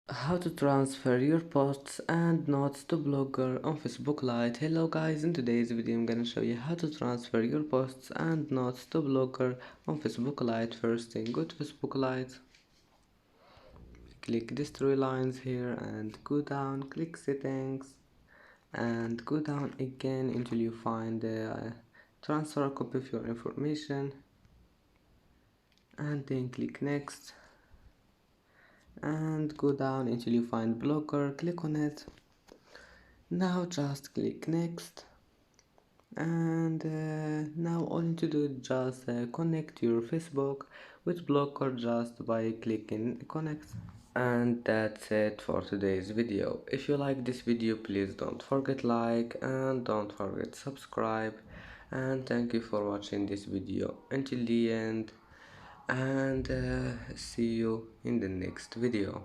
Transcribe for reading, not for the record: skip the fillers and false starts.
How to transfer your posts and notes to Blogger on Facebook Lite. Hello guys, in today's video I'm gonna show you how to transfer your posts and notes to Blogger on Facebook Lite. First thing, go to Facebook Lite, click these three lines here and go down, click settings and go down again until you find transfer a copy of your information and then click next and go down until you find Blogger, click on it. Now just click next and now all you need to do is just connect your Facebook with Blogger just by clicking connect. And that's it for today's video. If you like this video, please don't forget like and don't forget subscribe, and thank you for watching this video until the end, and see you in the next video.